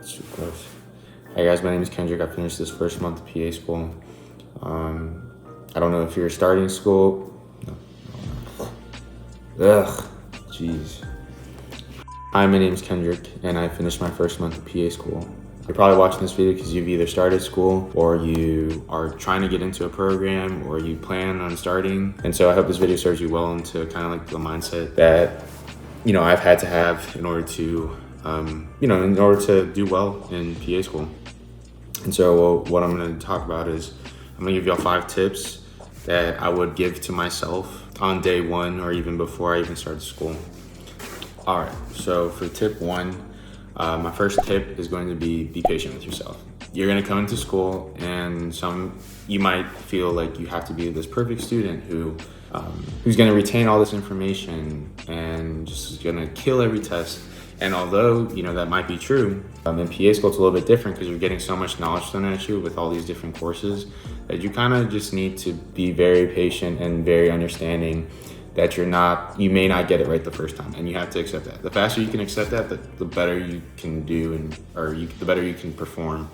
It's too close. Hey guys, my name is Kendrick. I finished this first month of PA school. I don't know if you're starting school. No. Ugh, jeez. Hi, my name is Kendrick, and I finished my first month of PA school. You're probably watching this video because you've either started school or you are trying to get into a program or you plan on starting. And so I hope this video serves you well into kind of like the mindset that, I've had to have in order to, in order to do well in PA school. And so what I'm going to talk about is I'm going to give y'all 5 tips that I would give to myself on day 1 or even before I even started school. All right, so for tip 1, my first tip is going to be patient with yourself. You're going to come into school and you might feel like you have to be this perfect student who's going to retain all this information and just is going to kill every test. And although, that might be true, in PA school it's a little bit different because you're getting so much knowledge thrown at you with all these different courses that you kind of just need to be very patient and very understanding that you may not get it right the first time, and you have to accept that. The faster you can accept that, the better you can do the better you can perform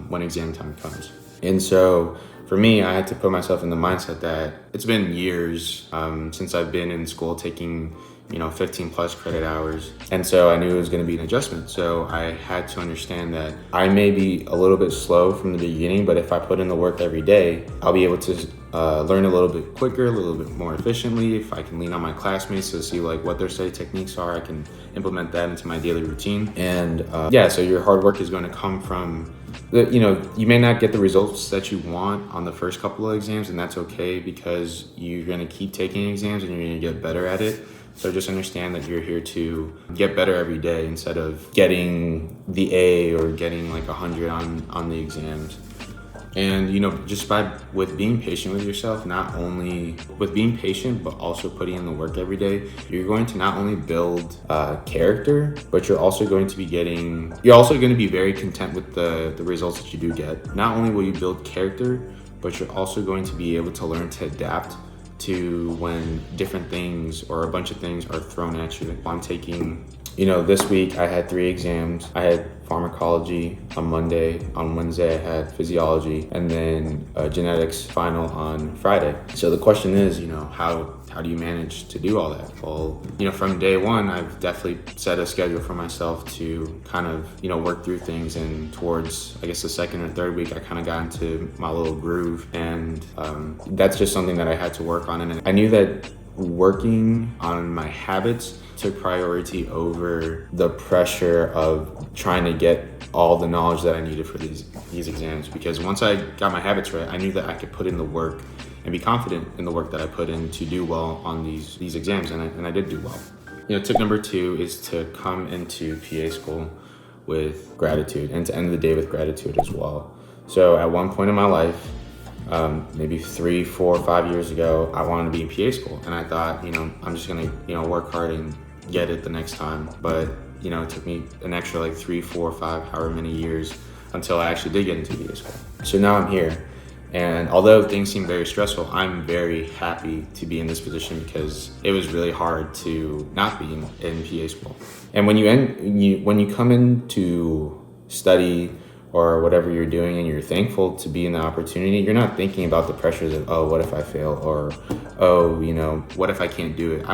when exam time comes. And so for me, I had to put myself in the mindset that it's been years since I've been in school taking 15 plus credit hours. And so I knew it was going to be an adjustment. So I had to understand that I may be a little bit slow from the beginning, but if I put in the work every day, I'll be able to learn a little bit quicker, a little bit more efficiently. If I can lean on my classmates to see what their study techniques are, I can implement that into my daily routine. And so your hard work is going to come from you may not get the results that you want on the first couple of exams, and that's okay because you're going to keep taking exams and you're going to get better at it. So just understand that you're here to get better every day instead of getting the A or getting 100 on the exams. And just with being patient with yourself, not only with being patient but also putting in the work every day, you're going to not only build character, but you're also going to be very content with the results that you do get. Not only will you build character, but you're also going to be able to learn to adapt to when different things or a bunch of things are thrown at you. I'm taking, this week I had 3 exams. I had pharmacology on Monday. On Wednesday I had physiology, and then a genetics final on Friday. So the question is, how do you manage to do all that? Well, from day 1, I've definitely set a schedule for myself to kind of, work through things. And towards, I guess, the second or third week, I kind of got into my little groove. And that's just something that I had to work on. And I knew that working on my habits took priority over the pressure of trying to get all the knowledge that I needed for these exams. Because once I got my habits right, I knew that I could put in the work and be confident in the work that I put in to do well on these exams, and I did do well. Tip number 2 is to come into PA school with gratitude and to end the day with gratitude as well. So at one point in my life, maybe 3, 4, 5 years ago, I wanted to be in PA school, and I thought, I'm just gonna, work hard and get it the next time. But it took me an extra 3, 4, 5, however many years until I actually did get into PA school. So now I'm here. And although things seem very stressful, I'm very happy to be in this position because it was really hard to not be in PA school. And when you come in to study or whatever you're doing and you're thankful to be in the opportunity, you're not thinking about the pressures of, oh, what if I fail? Or, oh, what if I can't do it?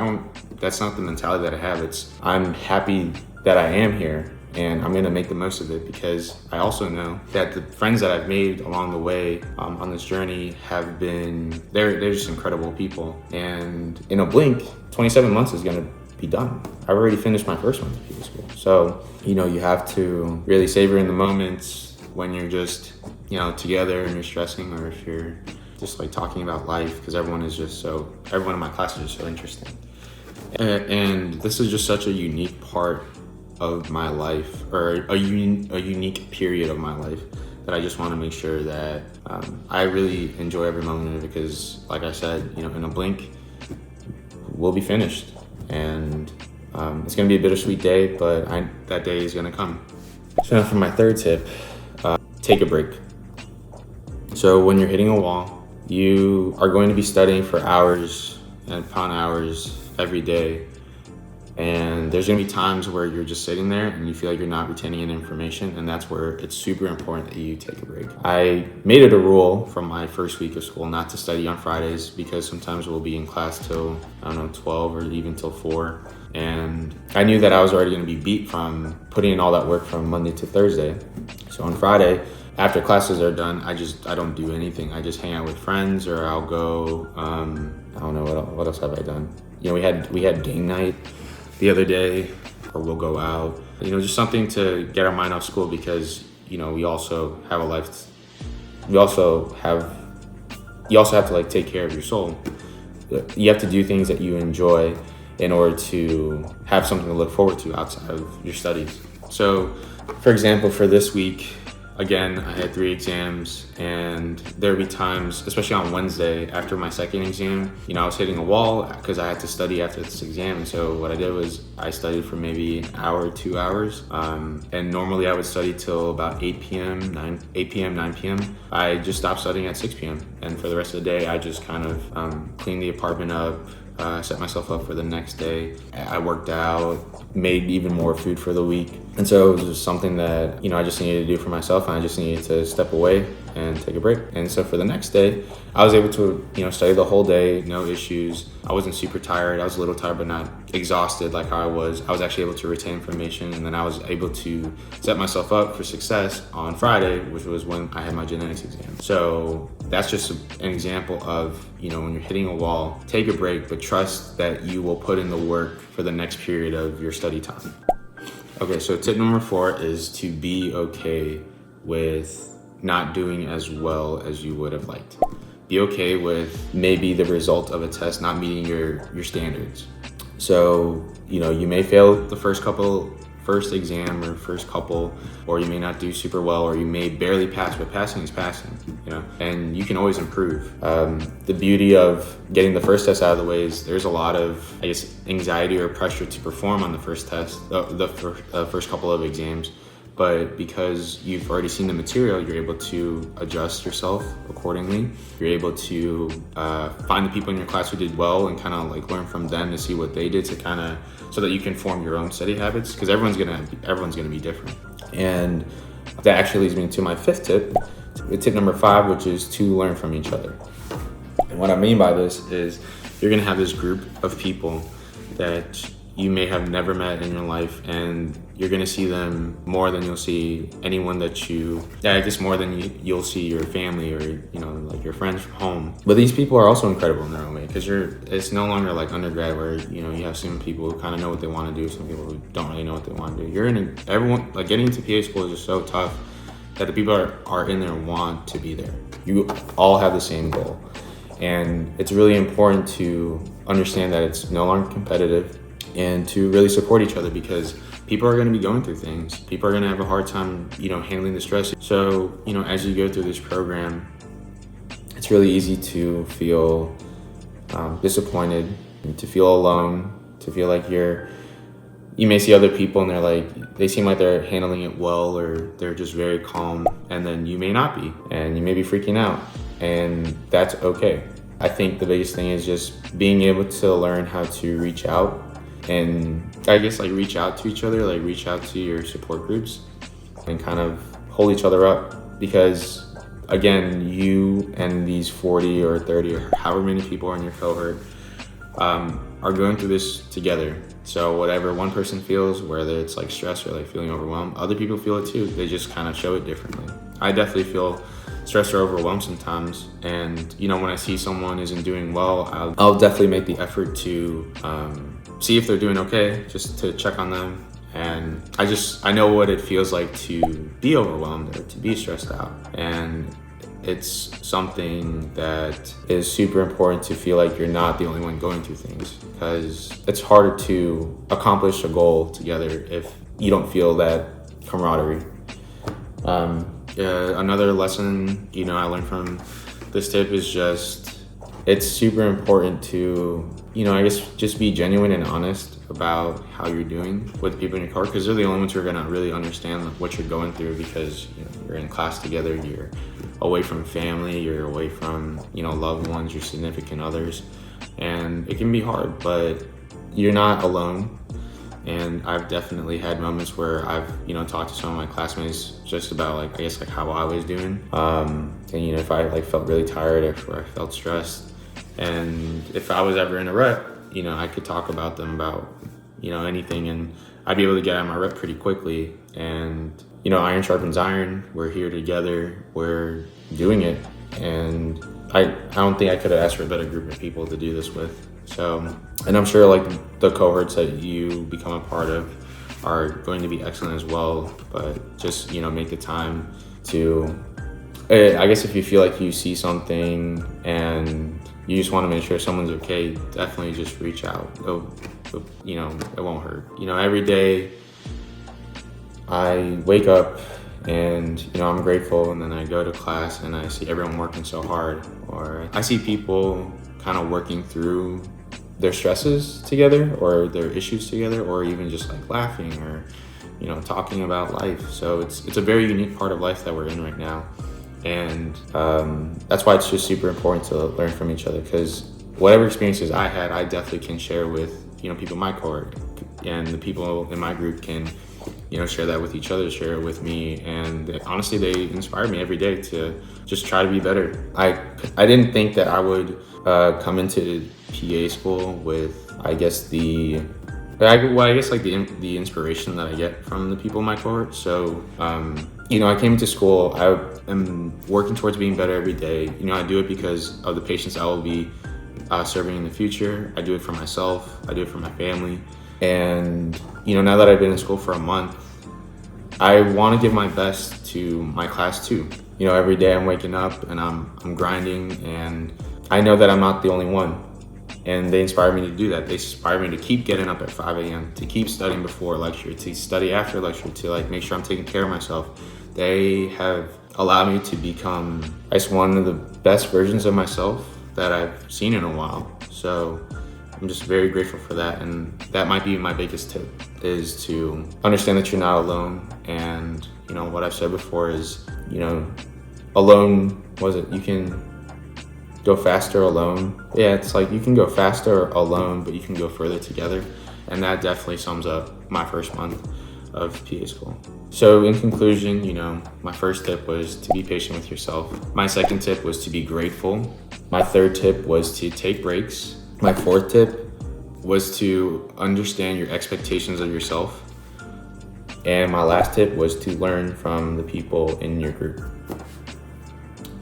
That's not the mentality that I have. I'm happy that I am here. And I'm gonna make the most of it because I also know that the friends that I've made along the way on this journey they're just incredible people. And in a blink, 27 months is gonna be done. I've already finished my first month of PA school. So, you have to really savor in the moments when you're just, together and you're stressing, or if you're just talking about life, because everyone in my class is just so interesting. And this is just such a unique part of my life, or a unique period of my life, that I just want to make sure that I really enjoy every moment of it, because like I said, in a blink we'll be finished, and it's going to be a bittersweet day, but that day is going to come. So now for my third tip, take a break. So when you're hitting a wall, you are going to be studying for hours and upon hours every day. And there's gonna be times where you're just sitting there and you feel like you're not retaining any information, and that's where it's super important that you take a break. I made it a rule from my first week of school not to study on Fridays, because sometimes we'll be in class till, 12 or even till 4. And I knew that I was already gonna be beat from putting in all that work from Monday to Thursday. So on Friday, after classes are done, I don't do anything. I just hang out with friends, or I'll go, I don't know, what else have I done? We had game night the other day, or we'll go out, just something to get our mind off school, because, we also have a life. You also have to like take care of your soul. You have to do things that you enjoy in order to have something to look forward to outside of your studies. So, for example, for this week, again, I had 3 exams, and there would be times, especially on Wednesday after my second exam, I was hitting a wall because I had to study after this exam. And so what I did was I studied for maybe an hour, 2 hours. And normally I would study till about 8 p.m., 9 p.m. I just stopped studying at 6 p.m. And for the rest of the day, I just kind of cleaned the apartment up, set myself up for the next day. I worked out, made even more food for the week. And so it was just something that, I just needed to do for myself, and I just needed to step away and take a break. And so for the next day, I was able to, study the whole day, no issues. I wasn't super tired. I was a little tired, but not exhausted like how I was. I was actually able to retain information, and then I was able to set myself up for success on Friday, which was when I had my genetics exam. So that's just an example of, when you're hitting a wall, take a break, but trust that you will put in the work for the next period of your study time. Okay, so tip number 4 is to be okay with not doing as well as you would have liked. Be okay with maybe the result of a test not meeting your standards. So, you may fail the first exam or first couple, or you may not do super well, or you may barely pass, but passing is passing, and you can always improve. The beauty of getting the first test out of the way is there's a lot of, anxiety or pressure to perform on the first test, the first couple of exams. But because you've already seen the material, you're able to adjust yourself accordingly. You're able to find the people in your class who did well and kind of like learn from them to see what they did, to kind of, so that you can form your own study habits, because everyone's gonna be different. And that actually leads me to my 5th tip, tip number 5, which is to learn from each other. And what I mean by this is you're gonna have this group of people that you may have never met in your life, and you're gonna see them more than you'll see anyone more than you'll see your family, or like your friends from home. But these people are also incredible in their own way, because it's no longer like undergrad where you have some people who kind of know what they want to do, some people who don't really know what they want to do. Everyone, like, getting into PA school is just so tough that the people are in there want to be there. You all have the same goal, and it's really important to understand that it's no longer competitive, and to really support each other, because people are going to be going through things. People are going to have a hard time, handling the stress. So, as you go through this program, it's really easy to feel disappointed, to feel alone, to feel like you may see other people and they seem like they're handling it well, or they're just very calm, and then you may not be, and you may be freaking out, and that's okay. I think the biggest thing is just being able to learn how to reach out, and reach out to each other, reach out to your support groups, and kind of hold each other up, because again, you and these 40 or 30 or however many people are in your cohort are going through this together. So whatever one person feels, whether it's like stress or like feeling overwhelmed, other people feel it too. They just kind of show it differently. I definitely feel stressed or overwhelmed sometimes, and when I see someone isn't doing well, I'll definitely make the effort to see if they're doing okay, just to check on them. And I know what it feels like to be overwhelmed or to be stressed out, and it's something that is super important to feel like you're not the only one going through things, because it's harder to accomplish a goal together if you don't feel that camaraderie. Another lesson, I learned from this tip is it's super important to, just be genuine and honest about how you're doing with people in your cohort, because they're the only ones who are going to really understand what you're going through, because you're in class together, you're away from family, you're away from loved ones, your significant others, and it can be hard, but you're not alone. And I've definitely had moments where I've, talked to some of my classmates just about like how I was doing. And if I felt really tired or if I felt stressed, and if I was ever in a rut, I could talk about them about, anything, and I'd be able to get out of my rut pretty quickly. And, iron sharpens iron. We're here together. We're doing it. And I don't think I could have asked for a better group of people to do this with. So, and I'm sure the cohorts that you become a part of are going to be excellent as well, but just, make the time to, I guess if you feel like you see something and you just want to make sure someone's okay, definitely just reach out. It won't hurt. Every day I wake up and, I'm grateful, and then I go to class and I see everyone working so hard, or I see people kind of working through their stresses together or their issues together, or even just laughing or, talking about life. So it's a very unique part of life that we're in right now. And that's why it's just super important to learn from each other, because whatever experiences I had, I definitely can share with, people in my cohort, and the people in my group can, share that with each other, share it with me. And honestly, they inspire me every day to just try to be better. I didn't think that I would come into PA school with, the inspiration that I get from the people in my cohort. So, I came into school, I am working towards being better every day. I do it because of the patients I will be serving in the future. I do it for myself. I do it for my family. And, now that I've been in school for a month, I want to give my best to my class too. Every day I'm waking up and I'm grinding, and I know that I'm not the only one. And they inspire me to do that. They inspire me to keep getting up at 5 a.m., to keep studying before lecture, to study after lecture, to make sure I'm taking care of myself. They have allowed me to become, one of the best versions of myself that I've seen in a while. So I'm just very grateful for that. And that might be my biggest tip, is to understand that you're not alone. And, what I've said before is, alone, you can go faster alone. Yeah, it's you can go faster alone, but you can go further together. And that definitely sums up my first month of PA school. So in conclusion, my first tip was to be patient with yourself. My second tip was to be grateful. My third tip was to take breaks. My fourth tip was to understand your expectations of yourself. And my last tip was to learn from the people in your group.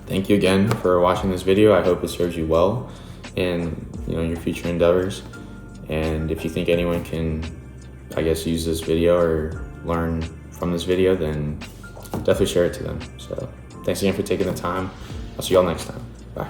Thank you again for watching this video. I hope it serves you well in your future endeavors. And if you think anyone can, use this video or learn from this video, then definitely share it to them. So thanks again for taking the time. I'll see y'all next time. Bye.